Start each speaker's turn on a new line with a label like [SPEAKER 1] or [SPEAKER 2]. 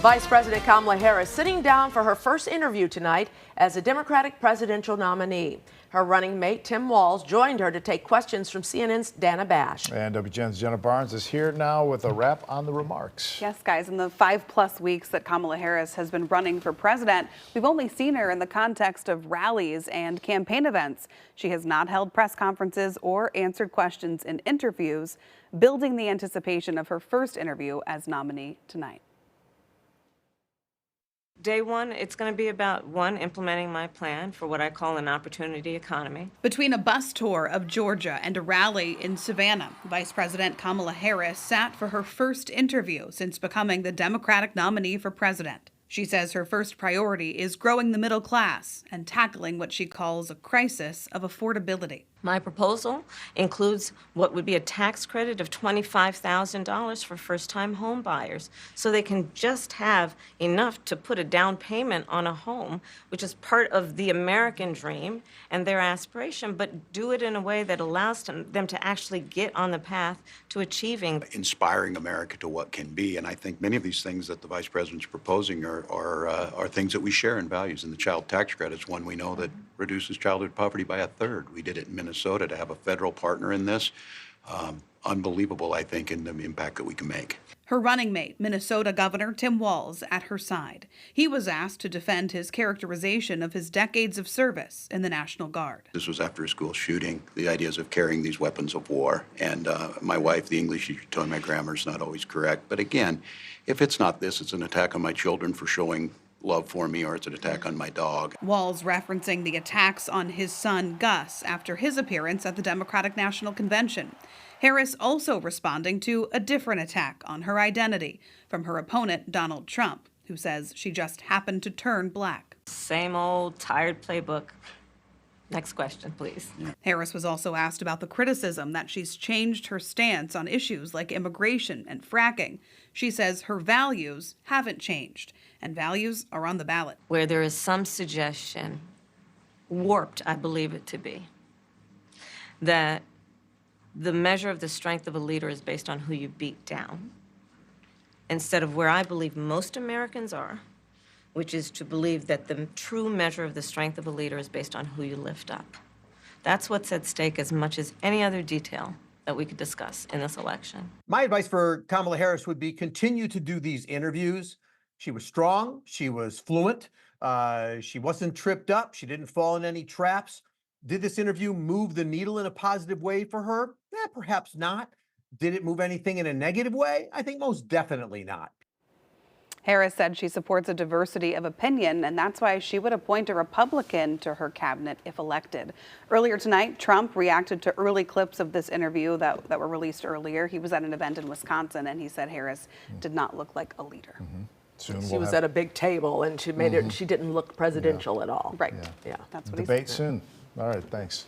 [SPEAKER 1] Vice President Kamala Harris sitting down for her first interview tonight as a Democratic presidential nominee. Her running mate, Tim Walz, joined her to take questions from CNN's Dana Bash.
[SPEAKER 2] And WGN's Jenna Barnes is here now with a wrap on the remarks.
[SPEAKER 3] Yes, guys, in the 5+ weeks that Kamala Harris has been running for president, we've only seen her in the context of rallies and campaign events. She has not held press conferences or answered questions in interviews, building the anticipation of her first interview as nominee tonight.
[SPEAKER 4] Day one, it's going to be about, one, implementing my plan for what I call an opportunity economy.
[SPEAKER 3] Between a bus tour of Georgia and a rally in Savannah, Vice President Kamala Harris sat for her first interview since becoming the Democratic nominee for president. She says her first priority is growing the middle class and tackling what she calls a crisis of affordability.
[SPEAKER 4] My proposal includes what would be a tax credit of $25,000 for first-time home buyers, so they can just have enough to put a down payment on a home, which is part of the American dream and their aspiration, but do it in a way that allows them to actually get on the path to achieving.
[SPEAKER 5] Inspiring America to what can be, and I think many of these things that the Vice President's proposing are things that we share in values, and the child tax credit is one we know that reduces childhood poverty by 1/3. We did it in Minnesota. To have a federal partner in this, unbelievable, I think, in the impact that we can make.
[SPEAKER 3] Her running mate, Minnesota Governor Tim Walz, at her side. He was asked to defend his characterization of his decades of service in the National Guard.
[SPEAKER 5] This was after a school shooting, the ideas of carrying these weapons of war. And my wife, the English teacher, told me my grammar is not always correct. But again, if it's not this, it's an attack on my children for showing love for me, or it's an attack on my dog.
[SPEAKER 3] Walz referencing the attacks on his son, Gus, after his appearance at the Democratic National Convention. Harris also responding to a different attack on her identity from her opponent, Donald Trump, who says she just happened to turn black.
[SPEAKER 4] Same old tired playbook. Next question, please.
[SPEAKER 5] Yeah.
[SPEAKER 3] Harris was also asked about the criticism that she's changed her stance on issues like immigration and fracking. She says her values haven't changed, and values are on the ballot.
[SPEAKER 4] Where there is some suggestion, warped I believe it to be, that the measure of the strength of a leader is based on who you beat down, instead of where I believe most Americans are, which is to believe that the true measure of the strength of a leader is based on who you lift up. That's what's at stake as much as any other detail that we could discuss in this election.
[SPEAKER 6] My advice for Kamala Harris would be continue to do these interviews. She was strong. She was fluent. She wasn't tripped up. She didn't fall in any traps. Did this interview move the needle in a positive way for her? Perhaps not. Did it move anything in a negative way? I think most definitely not.
[SPEAKER 3] Harris said she supports a diversity of opinion, and that's why she would appoint a Republican to her cabinet if elected. Earlier tonight, Trump reacted to early clips of this interview that were released earlier. He was at an event in Wisconsin, and he said Harris did not look like a leader.
[SPEAKER 1] She was at a big table, and she made it. She didn't look presidential at all.
[SPEAKER 3] Right.
[SPEAKER 1] Yeah.
[SPEAKER 3] That's what he said.
[SPEAKER 2] Debate soon. All right, thanks.